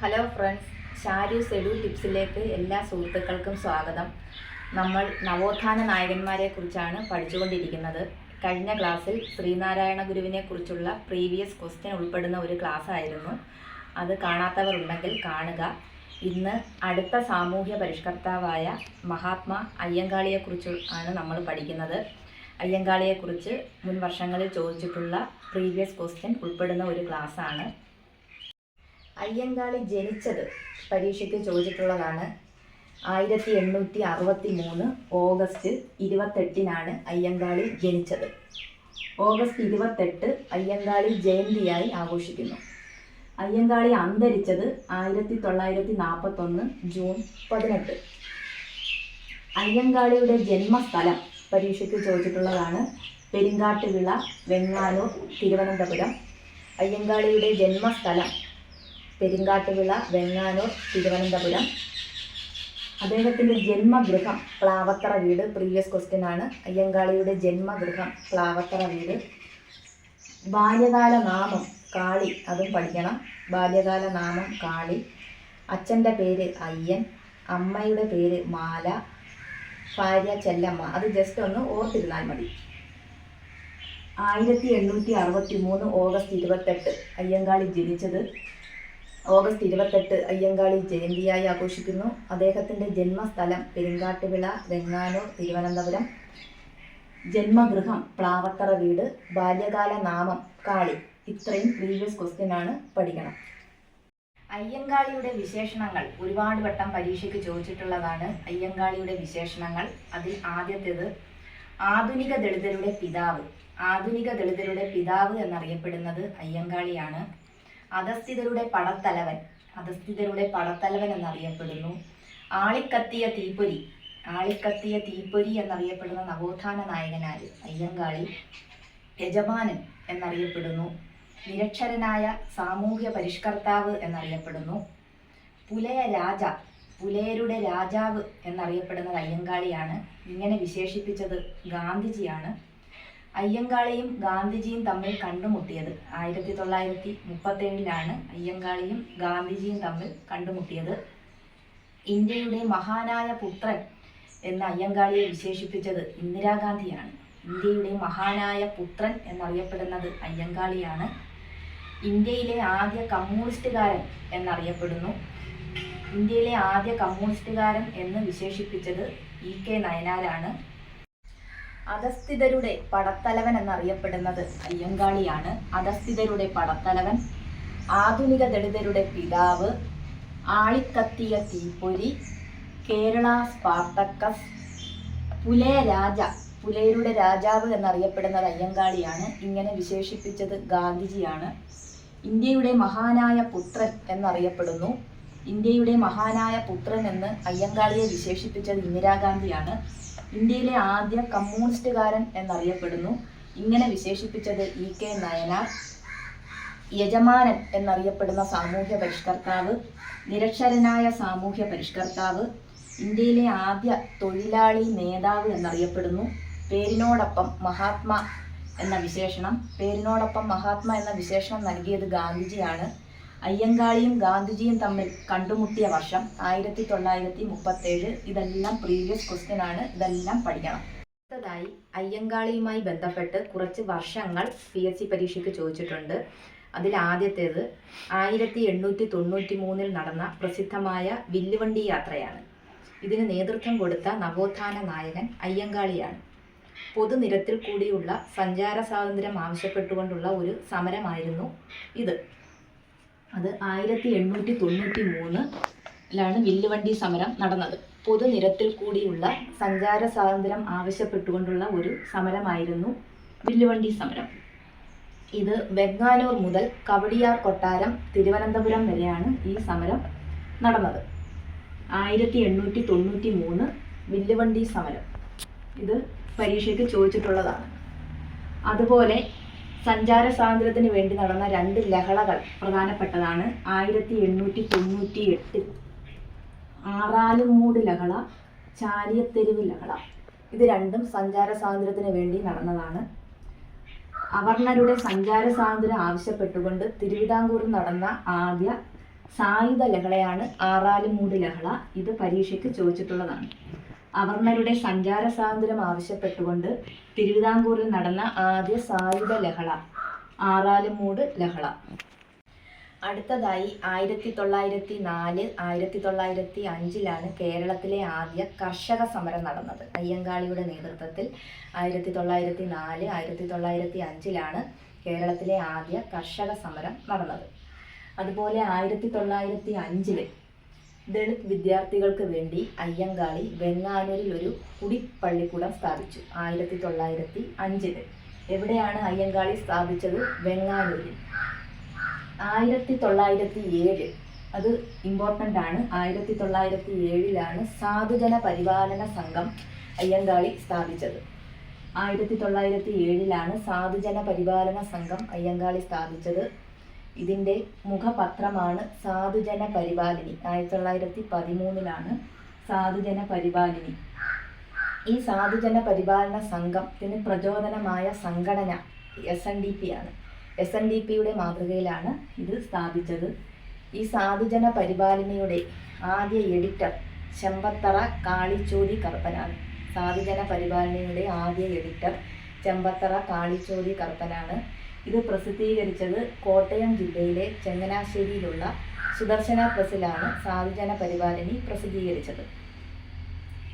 Hello friends, ഷാരൂസ് എഡു ടിപ്സിലേക്ക് എല്ലാ സുഹൃത്തുക്കൾക്കും സ്വാഗതം. നമ്മൾ നവോത്ഥാന നായകന്മാരെ കുറിച്ചാണ് പഠിച്ചുകൊണ്ടിരിക്കുന്നത്. കഴിഞ്ഞ ക്ലാസ്സിൽ ശ്രീനാരായണ ഗുരുവിനെ കുറിച്ചുള്ള പ്രീവിയസ് ക്വസ്റ്റ്യൻ ഉൾപ്പെടുന്ന ഒരു ക്ലാസ് ആയിരുന്നു. അത് കാണാത്തവർ ഉണ്ടെങ്കിൽ കാണുക. ഇന്ന് അടുത്ത സാമൂഹ്യ പരിഷ്കർത്താവായ മഹാത്മാ അയ്യങ്കാളിയെക്കുറിച്ച് ആണ് നമ്മൾ പഠിക്കുന്നത്. അയ്യങ്കാളിയെക്കുറിച്ച് മുൻ വർഷങ്ങളിൽ ചോദിച്ചിട്ടുള്ള പ്രീവിയസ് ക്വസ്റ്റ്യൻ ഉൾപ്പെടുന്ന ഒരു ക്ലാസ്സാണ്. അയ്യങ്കാളി ജനിച്ചത് പരീക്ഷയ്ക്ക് ചോദിച്ചിട്ടുള്ളതാണ്. 1863 ഓഗസ്റ്റ് 28 അയ്യങ്കാളി ജനിച്ചത്. ഓഗസ്റ്റ് 28 അയ്യങ്കാളി ജയന്തിയായി ആഘോഷിക്കുന്നു. അയ്യങ്കാളി അന്തരിച്ചത് 1941 ജൂൺ 18. അയ്യങ്കാളിയുടെ ജന്മസ്ഥലം പരീക്ഷയ്ക്ക് ചോദിച്ചിട്ടുള്ളതാണ്. പെരിങ്ങാട്ടുവിള, വെങ്ങാനൂർ, തിരുവനന്തപുരം. അയ്യങ്കാളിയുടെ ജന്മസ്ഥലം പെരിങ്ങാട്ടുവിള, വെങ്ങാനൂർ, തിരുവനന്തപുരം. അദ്ദേഹത്തിൻ്റെ ജന്മഗൃഹം പ്ലാവത്തറ വീട്. പ്രീവിയസ് ക്വസ്റ്റ്യൻ ആണ്. അയ്യങ്കാളിയുടെ ജന്മഗൃഹം പ്ലാവത്തറ വീട്. ബാല്യകാല നാമം കാളി, അതും പഠിക്കണം. ബാല്യകാല നാമം കാളി. അച്ഛൻ്റെ പേര് അയ്യൻ, അമ്മയുടെ പേര് മാല, ഭാര്യ ചെല്ലമ്മ. അത് ജസ്റ്റ് ഒന്ന് ഓർത്തിരുന്നാൽ മതി. 1863 ഓഗസ്റ്റ് 28 അയ്യങ്കാളി ജനിച്ചത്. ഓഗസ്റ്റ് 28 അയ്യങ്കാളി ജയന്തിയായി ആഘോഷിക്കുന്നു. അദ്ദേഹത്തിൻ്റെ ജന്മസ്ഥലം പെരിങ്ങാട്ടുവിള, വെങ്ങാനൂർ, തിരുവനന്തപുരം. ജന്മഗൃഹം പ്ലാവത്തറ വീട്. ബാല്യകാല നാമം കാളി. ഇത്രയും പ്രീവിയസ് ക്വസ്റ്റ്യൻ ആണ്, പഠിക്കണം. അയ്യങ്കാളിയുടെ വിശേഷണങ്ങൾ ഒരുപാട് വട്ടം പരീക്ഷയ്ക്ക് ചോദിച്ചിട്ടുള്ളതാണ്. അയ്യങ്കാളിയുടെ വിശേഷണങ്ങൾ, അതിൽ ആദ്യത്തേത് ആധുനിക ദളിതരുടെ പിതാവ്. ആധുനിക ദളിതരുടെ പിതാവ് എന്നറിയപ്പെടുന്നത് അയ്യങ്കാളിയാണ്. അധസ്ഥിതരുടെ പടത്തലവൻ. അധസ്ഥിതരുടെ പടത്തലവൻ എന്നറിയപ്പെടുന്നു. ആളിക്കത്തിയ തീപ്പൊരി. ആളിക്കത്തിയ തീപ്പൊരി എന്നറിയപ്പെടുന്ന നവോത്ഥാന നായകനാര്? അയ്യങ്കാളി. യജമാനൻ എന്നറിയപ്പെടുന്നു. നിരക്ഷരനായ സാമൂഹ്യ പരിഷ്കർത്താവ് എന്നറിയപ്പെടുന്നു. പുലയ രാജ. പുലയരുടെ രാജാവ് എന്നറിയപ്പെടുന്നത് അയ്യങ്കാളിയാണ്. ഇങ്ങനെ വിശേഷിപ്പിച്ചത് ഗാന്ധിജിയാണ്. അയ്യങ്കാളിയും ഗാന്ധിജിയും തമ്മിൽ കണ്ടുമുട്ടിയത് 1937 അയ്യങ്കാളിയും ഗാന്ധിജിയും തമ്മിൽ കണ്ടുമുട്ടിയത്. ഇന്ത്യയുടെ മഹാനായ പുത്രൻ എന്ന് അയ്യങ്കാളിയെ വിശേഷിപ്പിച്ചത് ഇന്ദിരാഗാന്ധിയാണ്. ഇന്ത്യയുടെ മഹാനായ പുത്രൻ എന്നറിയപ്പെടുന്നത് അയ്യങ്കാളിയാണ്. ഇന്ത്യയിലെ ആദ്യ കമ്മ്യൂണിസ്റ്റുകാരൻ എന്നറിയപ്പെടുന്നു. ഇന്ത്യയിലെ ആദ്യ കമ്മ്യൂണിസ്റ്റുകാരൻ എന്ന് വിശേഷിപ്പിച്ചത് EK നയനാരാണ്. അധസ്ഥിതരുടെ പടത്തലവൻ എന്നറിയപ്പെടുന്നത് അയ്യങ്കാളിയാണ്. അധസ്ഥിതരുടെ പടത്തലവൻ, ആധുനിക ദളിതരുടെ പിതാവ്, ആളിക്കത്തിയ തീപ്പൊരി, കേരള സ്പാർട്ടക്കസ്, പുലയ രാജ. പുലയരുടെ രാജാവ് എന്നറിയപ്പെടുന്നത് അയ്യങ്കാളിയാണ്. ഇങ്ങനെ വിശേഷിപ്പിച്ചത് ഗാന്ധിജിയാണ്. ഇന്ത്യയുടെ മഹാനായ പുത്രൻ എന്നറിയപ്പെടുന്നു. ഇന്ത്യയുടെ മഹാനായ പുത്രൻ എന്ന് അയ്യങ്കാളിയെ വിശേഷിപ്പിച്ചത് ഇന്ദിരാഗാന്ധിയാണ്. ഇന്ത്യയിലെ ആദ്യ കമ്മ്യൂണിസ്റ്റുകാരൻ എന്നറിയപ്പെടുന്നു. ഇങ്ങനെ വിശേഷിപ്പിച്ചത് EK നയനാർ. യജമാനൻ എന്നറിയപ്പെടുന്ന സാമൂഹ്യ പരിഷ്കർത്താവ്, നിരക്ഷരനായ സാമൂഹ്യ പരിഷ്കർത്താവ്, ഇന്ത്യയിലെ ആദ്യ തൊഴിലാളി നേതാവ് എന്നറിയപ്പെടുന്നു. പേരിനോടൊപ്പം മഹാത്മാ എന്ന വിശേഷണം നൽകിയത് ഗാന്ധിജിയാണ്. അയ്യങ്കാളിയും ഗാന്ധിജിയും തമ്മിൽ കണ്ടുമുട്ടിയ വർഷം 1937. ഇതെല്ലാം പ്രീവിയസ് ക്വസ്റ്റ്യൻ ആണ്, ഇതെല്ലാം പഠിക്കണം. അടുത്തതായി അയ്യങ്കാളിയുമായി ബന്ധപ്പെട്ട് കുറച്ച് വർഷങ്ങൾ PSC പരീക്ഷയ്ക്ക് ചോദിച്ചിട്ടുണ്ട്. അതിൽ ആദ്യത്തേത് 1893 നടന്ന പ്രസിദ്ധമായ വില്ലുവണ്ടി യാത്രയാണ്. ഇതിന് നേതൃത്വം കൊടുത്ത നവോത്ഥാന നായകൻ അയ്യങ്കാളിയാണ്. പൊതുനിരത്തിൽ കൂടിയുള്ള സഞ്ചാര സ്വാതന്ത്ര്യം ആവശ്യപ്പെട്ടുകൊണ്ടുള്ള ഒരു സമരമായിരുന്നു ഇത്. അത് 1893 വില്ലുവണ്ടി സമരം നടന്നത്. പൊതുനിരത്തിൽ കൂടിയുള്ള സഞ്ചാര സ്വാതന്ത്ര്യം ആവശ്യപ്പെട്ടുകൊണ്ടുള്ള ഒരു സമരമായിരുന്നു വില്ലുവണ്ടി സമരം. ഇത് വെങ്ങാനൂർ മുതൽ കവടിയാർ കൊട്ടാരം, തിരുവനന്തപുരം വരെയാണ് ഈ സമരം നടന്നത്. 1893 വില്ലുവണ്ടി സമരം. ഇത് പരീക്ഷയ്ക്ക് ചോദിച്ചിട്ടുള്ളതാണ്. അതുപോലെ സഞ്ചാര സ്വാതന്ത്ര്യത്തിന് വേണ്ടി നടന്ന 2 ലഹളകൾ പ്രധാനപ്പെട്ടതാണ്. 1898 ആറാലുംമൂട് ലഹള, ചാലിയത്തെരുവ് ലഹള. ഇത് രണ്ടും സഞ്ചാര സ്വാതന്ത്ര്യത്തിന് വേണ്ടി നടന്നതാണ്. അവർണരുടെ സഞ്ചാര സ്വാതന്ത്ര്യം ആവശ്യപ്പെട്ടുകൊണ്ട് തിരുവിതാംകൂറിൽ നടന്ന ആദ്യ സായുധ ലഹളയാണ് ആറാലുമൂട് ലഹള. ഇത് പരീക്ഷയ്ക്ക് ചോദിച്ചിട്ടുള്ളതാണ്. അവർണരുടെ സഞ്ചാര സ്വാതന്ത്ര്യം ആവശ്യപ്പെട്ടുകൊണ്ട് തിരുവിതാംകൂറിൽ നടന്ന ആദ്യ സായുധ ലഹള ആറാലുമൂട് ലഹള. അടുത്തതായി 1904, 1905 കേരളത്തിലെ ആദ്യ കർഷക സമരം നടന്നത്. അയ്യങ്കാളിയുടെ നേതൃത്വത്തിൽ 1904, 1905 കേരളത്തിലെ ആദ്യ കർഷക സമരം നടന്നത്. അതുപോലെ 1905 ദളിത് വിദ്യാർത്ഥികൾക്ക് വേണ്ടി അയ്യങ്കാളി വെങ്ങാനൂരിൽ ഒരു കുടിപ്പള്ളിക്കൂടം സ്ഥാപിച്ചു. 1905 എവിടെയാണ് അയ്യങ്കാളി സ്ഥാപിച്ചത്? വെങ്ങാനൂരിൽ. 1907 അത് ഇമ്പോർട്ടൻ്റ് ആണ്. 1907 സാധുജന പരിപാലന സംഘം അയ്യങ്കാളി സ്ഥാപിച്ചത്. 1907 സാധുജന പരിപാലന സംഘം അയ്യങ്കാളി സ്ഥാപിച്ചത്. ഇതിൻ്റെ മുഖപത്രമാണ് സാധുജന പരിപാലിനി. 1913 സാധുജന പരിപാലിനി. ഈ സാധുജന പരിപാലന സംഘത്തിന് പ്രചോദനമായ സംഘടന SNDP ആണ്. SNDPയുടെ മാതൃകയിലാണ് ഇത് സ്ഥാപിച്ചത്. ഈ സാധുജന പരിപാലനയുടെ ആദ്യ എഡിറ്റർ ചെമ്പത്തറ കാളിച്ചോതി കറുപ്പനാണ്. സാധുജന പരിപാലനയുടെ ആദ്യ എഡിറ്റർ ചെമ്പത്തറ കാളിച്ചോതി കറുപ്പനാണ്. ഇത് പ്രസിദ്ധീകരിച്ചത് കോട്ടയം ജില്ലയിലെ ചങ്ങനാശ്ശേരിയിലുള്ള സുദർശന പ്രസിലാണ് സാധുജന പരിപാലനി പ്രസിദ്ധീകരിച്ചത്.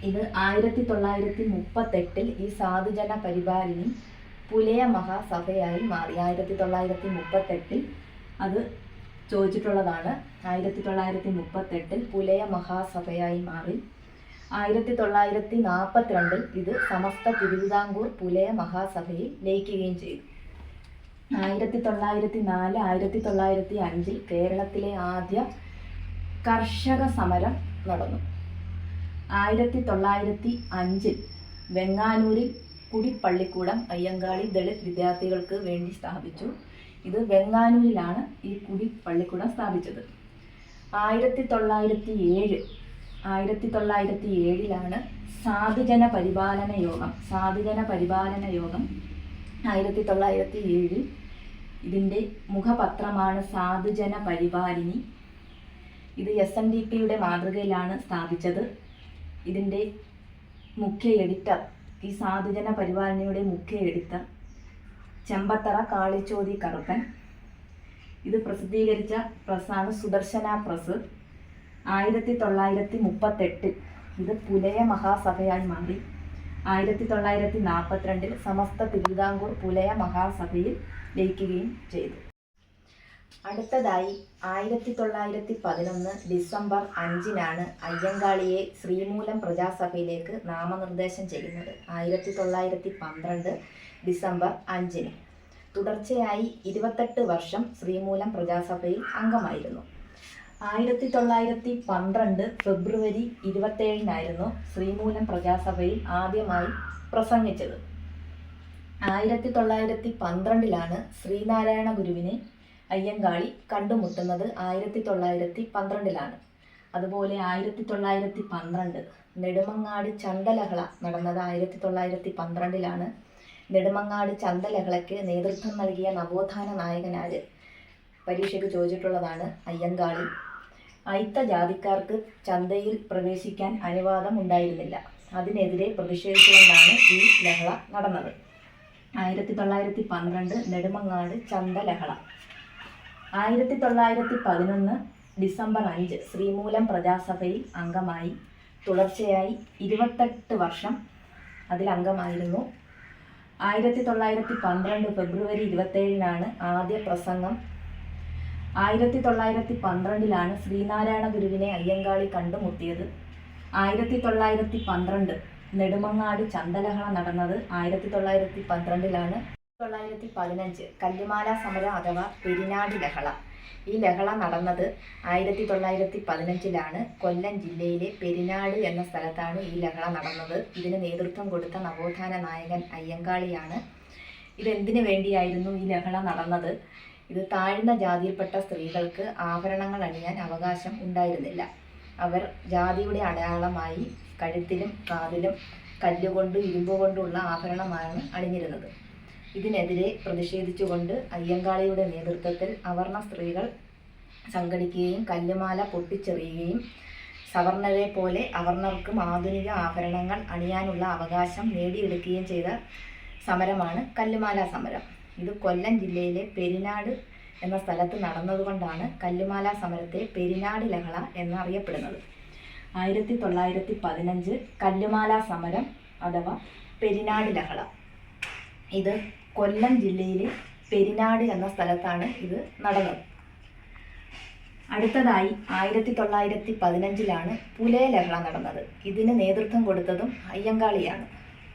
ഇത് 1938 ഈ സാധുജന പരിപാലനി പുലയ മഹാസഭയായി മാറി. 1938 അത് ചോദിച്ചിട്ടുള്ളതാണ്. 1938 പുലയ മഹാസഭയായി മാറി. 1942 ഇത് സമസ്ത തിരുവിതാംകൂർ പുലയ മഹാസഭയിൽ ലയിക്കുകയും ചെയ്തു. 1904, 1905 കേരളത്തിലെ ആദ്യ കർഷക സമരം നടന്നു. 1905 വെങ്ങാനൂരിൽ കുടിപ്പള്ളിക്കൂടം അയ്യങ്കാളി ദളിത് വിദ്യാർത്ഥികൾക്ക് വേണ്ടി സ്ഥാപിച്ചു. ഇത് വെങ്ങാനൂരിലാണ് ഈ കുടിപ്പള്ളിക്കൂടം സ്ഥാപിച്ചത്. 1907 സാധുജന പരിപാലന യോഗം. 1907 ഇതിൻ്റെ മുഖപത്രമാണ് സാധുജന പരിപാലിനി. ഇത് SNDPയുടെ മാതൃകയിലാണ് സ്ഥാപിച്ചത്. ഇതിൻ്റെ മുഖ്യ എഡിറ്റർ, ഈ സാധുജന പരിപാലനയുടെ മുഖ്യ എഡിറ്റർ ചെമ്പത്തറ കാളിച്ചോതി കറുപ്പൻ. ഇത് പ്രസിദ്ധീകരിച്ച പ്രസ്സാണ് സുദർശന പ്രസ്. 1938 ഇത് പുലയ മഹാസഭയായി മാറി. 1942 സമസ്ത തിരുവിതാംകൂർ പുലയ മഹാസഭയിൽ ലയിക്കുകയും ചെയ്തു. അടുത്തതായി 1911 ഡിസംബർ 5 അയ്യങ്കാളിയെ ശ്രീമൂലം പ്രജാസഭയിലേക്ക് നാമനിർദ്ദേശം ചെയ്യുന്നത്. 1912 ഡിസംബർ 5 തുടർച്ചയായി 28 വർഷം ശ്രീമൂലം പ്രജാസഭയിൽ അംഗമായിരുന്നു. 1912 ഫെബ്രുവരി 27 ശ്രീമൂലം പ്രജാസഭയിൽ ആദ്യമായി പ്രസംഗിച്ചത്. 1912 ശ്രീനാരായണ ഗുരുവിനെ അയ്യങ്കാളി കണ്ടുമുട്ടുന്നത്. 1912 അതുപോലെ 1912 നെടുമങ്ങാട് ചന്തലഹള നടന്നത്. 1912 നെടുമങ്ങാട് ചന്തലഹളയ്ക്ക് നേതൃത്വം നൽകിയ നവോത്ഥാന നായകനാര്? പരീക്ഷയ്ക്ക് ചോദിച്ചിട്ടുള്ളതാണ്. അയ്യങ്കാളി. അയിത്ത ജാതിക്കാർക്ക് ചന്തയിൽ പ്രവേശിക്കാൻ അനുവാദം ഉണ്ടായിരുന്നില്ല. അതിനെതിരെ പ്രതിഷേധിച്ചുകൊണ്ടാണ് ഈ ലഹള നടന്നത്. 1912 നെടുമങ്ങാട് ചന്തലഹള. 1911 ഡിസംബർ 5 ശ്രീമൂലം പ്രജാസഭയിൽ അംഗമായി. തുടർച്ചയായി 28 വർഷം അതിൽ അംഗമായിരുന്നു. 1912 ഫെബ്രുവരി 27 ആദ്യ പ്രസംഗം. 1912 ശ്രീനാരായണ ഗുരുവിനെ അയ്യങ്കാളി കണ്ടുമുട്ടിയത്. 1912 നെടുമങ്ങാട് ചന്തലഹള നടന്നത്. 1912 1915 കല്ലുമാല സമരം അഥവാ പെരിനാട് ലഹള. ഈ ലഹള നടന്നത് 1915 കൊല്ലം ജില്ലയിലെ പെരിനാട് എന്ന സ്ഥലത്താണ് ഈ ലഹള നടന്നത്. ഇതിന് നേതൃത്വം കൊടുത്ത നവോത്ഥാന നായകൻ അയ്യങ്കാളിയാണ്. ഇതെന്തിനു വേണ്ടിയായിരുന്നു ഈ ലഹള നടന്നത്? ഇത് താഴ്ന്ന ജാതിയിൽപ്പെട്ട സ്ത്രീകൾക്ക് ആഭരണങ്ങൾ അണിയാൻ അവകാശം ഉണ്ടായിരുന്നില്ല. അവർ ജാതിയുടെ അടയാളമായി കഴുത്തിലും കാതിലും കല്ലുകൊണ്ടും ഇരുമ്പുകൊണ്ടുള്ള ആഭരണമാണ് അണിഞ്ഞിരുന്നത്. ഇതിനെതിരെ പ്രതിഷേധിച്ചുകൊണ്ട് അയ്യങ്കാളിയുടെ നേതൃത്വത്തിൽ അവർണ സ്ത്രീകൾ സംഘടിക്കുകയും കല്ലുമാല പൊട്ടിച്ചെറിയുകയും സവർണരെ പോലെ അവർണർക്കും ആധുനിക ആഭരണങ്ങൾ അണിയാനുള്ള അവകാശം നേടിയെടുക്കുകയും ചെയ്ത സമരമാണ് കല്ലുമാല സമരം. ഇത് കൊല്ലം ജില്ലയിലെ പെരിനാട് എന്ന സ്ഥലത്ത് നടന്നതുകൊണ്ടാണ് കല്ലുമാല സമരത്തെ പെരിനാട് ലഹള എന്നറിയപ്പെടുന്നത്. 1915 കല്ലുമാല സമരം അഥവാ പെരിനാട് ലഹള. ഇത് കൊല്ലം ജില്ലയിലെ പെരിനാട് എന്ന സ്ഥലത്താണ് ഇത് നടന്നത്. അടുത്തതായി 1915 പുലയ ലഹള നടന്നത്. ഇതിന് നേതൃത്വം കൊടുത്തതും അയ്യങ്കാളിയാണ്.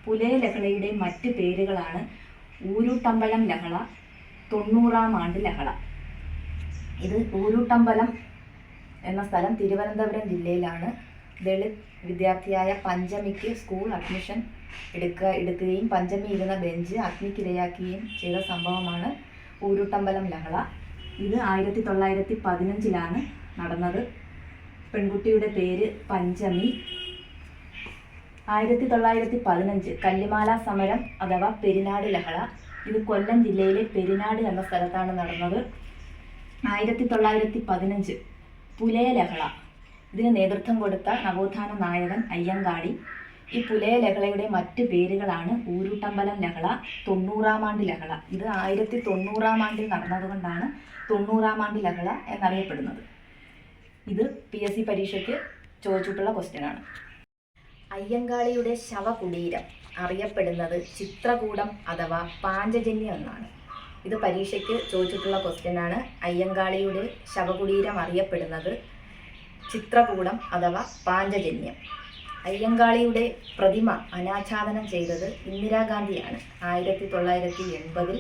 പുലയ ലഹളയുടെ മറ്റ് പേരുകളാണ് ഊരൂട്ടമ്പലം ലഹള, 90-ാം ആണ്ട് ലഹള. ഇത് ഊരൂട്ടമ്പലം എന്ന സ്ഥലം തിരുവനന്തപുരം ജില്ലയിലാണ്. ദളിത് വിദ്യാർത്ഥിയായ പഞ്ചമിക്ക് സ്കൂൾ അഡ്മിഷൻ എടുക്കുകയും പഞ്ചമി ഇരുന്ന ബെഞ്ച് അഗ്നിക്കിരയാക്കുകയും ചെയ്ത സംഭവമാണ് ഊരൂട്ടമ്പലം ലഹള. ഇത് 1915 നടന്നത്. പെൺകുട്ടിയുടെ പേര് പഞ്ചമി. 1915 കല്ലുമാല സമരം അഥവാ പെരിനാട് ലഹള. ഇത് കൊല്ലം ജില്ലയിലെ പെരിനാട് എന്ന സ്ഥലത്താണ് നടന്നത്. 1915 പുലയ ലഹള. ഇതിന് നേതൃത്വം കൊടുത്ത നവോത്ഥാന നായകൻ അയ്യങ്കാളി. ഈ പുലയ ലഹളയുടെ മറ്റ് പേരുകളാണ് ഊരൂട്ടമ്പലം ലഹള, 90-ാം ആണ്ട് ലഹള. ഇത് 1990-ാം ആണ്ടിൽ നടന്നതുകൊണ്ടാണ് 90-ാം ആണ്ട് ലഹള എന്നറിയപ്പെടുന്നത്. ഇത് PSC പരീക്ഷയ്ക്ക് ചോദിച്ചിട്ടുള്ള ക്വസ്റ്റ്യനാണ്. അയ്യങ്കാളിയുടെ ശവകുടീരം അറിയപ്പെടുന്നത് ചിത്രകൂടം അഥവാ പാഞ്ചജന്യം എന്നാണ്. ഇത് പരീക്ഷയ്ക്ക് ചോദിച്ചിട്ടുള്ള ക്വസ്റ്റ്യനാണ്. അയ്യങ്കാളിയുടെ ശവകുടീരം അറിയപ്പെടുന്നത് ചിത്രകൂടം അഥവാ പാഞ്ചജന്യം. അയ്യങ്കാളിയുടെ പ്രതിമ അനാച്ഛാദനം ചെയ്തത് ഇന്ദിരാഗാന്ധിയാണ്. 1980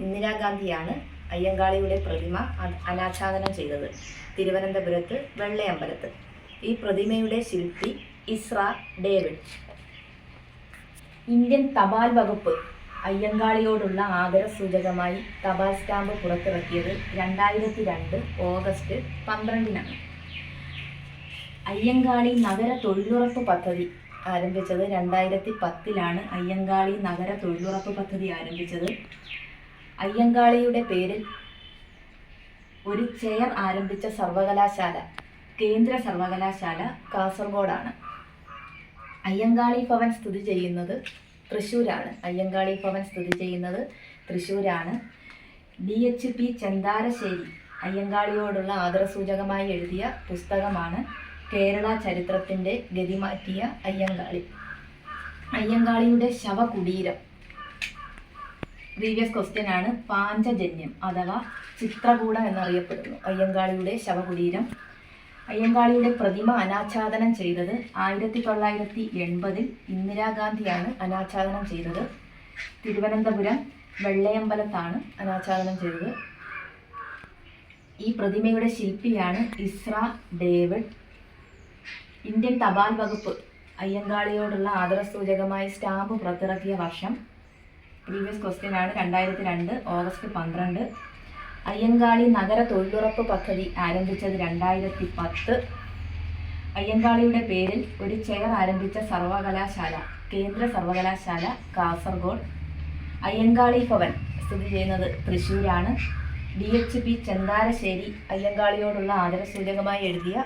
ഇന്ദിരാഗാന്ധിയാണ് അയ്യങ്കാളിയുടെ പ്രതിമ അനാച്ഛാദനം ചെയ്തത് തിരുവനന്തപുരത്ത് വെള്ളയമ്പലത്ത്. ഈ പ്രതിമയുടെ ശില്പി ഇസ്ര ഡേവിഡ്. ഇന്ത്യൻ തപാൽ വകുപ്പ് അയ്യങ്കാളിയോടുള്ള ആദരസൂചകമായി തപാൽ സ്റ്റാമ്പ് പുറത്തിറക്കിയത് 2002 ഓഗസ്റ്റ് 12 അയ്യങ്കാളി നഗര തൊഴിലുറപ്പ് പദ്ധതി ആരംഭിച്ചത് 2010 അയ്യങ്കാളി നഗര തൊഴിലുറപ്പ് പദ്ധതി ആരംഭിച്ചത്. അയ്യങ്കാളിയുടെ പേരിൽ ഒരു ചെയർ ആരംഭിച്ച സർവകലാശാല കേന്ദ്ര സർവകലാശാല കാസർഗോഡാണ്. അയ്യങ്കാളി ഭവൻ സ്ഥിതി ചെയ്യുന്നത് തൃശ്ശൂരാണ്. അയ്യങ്കാളി ഭവൻ സ്ഥിതി ചെയ്യുന്നത് തൃശ്ശൂരാണ്. DHP ചെന്താരശ്ശേരി അയ്യങ്കാളിയോടുള്ള ആദരസൂചകമായി എഴുതിയ പുസ്തകമാണ് കേരള ചരിത്രത്തിൻ്റെ ഗതിമാറ്റിയ അയ്യങ്കാളി. അയ്യങ്കാളിയുടെ ശവകുടീരം പ്രീവിയസ് ക്വസ്റ്റ്യനാണ്. പാഞ്ചജന്യം അഥവാ ചിത്രകൂടം എന്നറിയപ്പെടുന്നു അയ്യങ്കാളിയുടെ ശവകുടീരം. അയ്യങ്കാളിയുടെ പ്രതിമ അനാച്ഛാദനം ചെയ്തത് 1980 ഇന്ദിരാഗാന്ധിയാണ് അനാച്ഛാദനം ചെയ്തത്. തിരുവനന്തപുരം വെള്ളയമ്പലത്താണ് അനാച്ഛാദനം ചെയ്തത്. ഈ പ്രതിമയുടെ ശില്പിയാണ് ഇസ്ര ഡേവിഡ്. ഇന്ത്യൻ തപാൽ വകുപ്പ് അയ്യങ്കാളിയോടുള്ള ആദരസൂചകമായി സ്റ്റാമ്പ് പുറത്തിറക്കിയ വർഷം പ്രീവിയസ് ക്വസ്റ്റ്യനാണ്. 2002 ഓഗസ്റ്റ് 12. അയ്യങ്കാളി നഗര തൊഴിലുറപ്പ് പദ്ധതി ആരംഭിച്ചത് 2010. അയ്യങ്കാളിയുടെ പേരിൽ ഒരു ചെയർ ആരംഭിച്ച സർവകലാശാല കേന്ദ്ര സർവകലാശാല കാസർഗോഡ്. അയ്യങ്കാളി ഭവൻ സ്ഥിതി ചെയ്യുന്നത് തൃശ്ശൂരാണ്. DHP ചെന്താരശ്ശേരി അയ്യങ്കാളിയോടുള്ള ആദരസൂചകമായി എഴുതിയ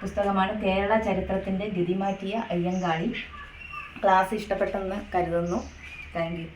പുസ്തകമാണ് കേരള ചരിത്രത്തിൻ്റെ ഗതിമാറ്റിയ അയ്യങ്കാളി. ക്ലാസ് ഇഷ്ടപ്പെട്ടെന്ന് കരുതുന്നു. Thank you.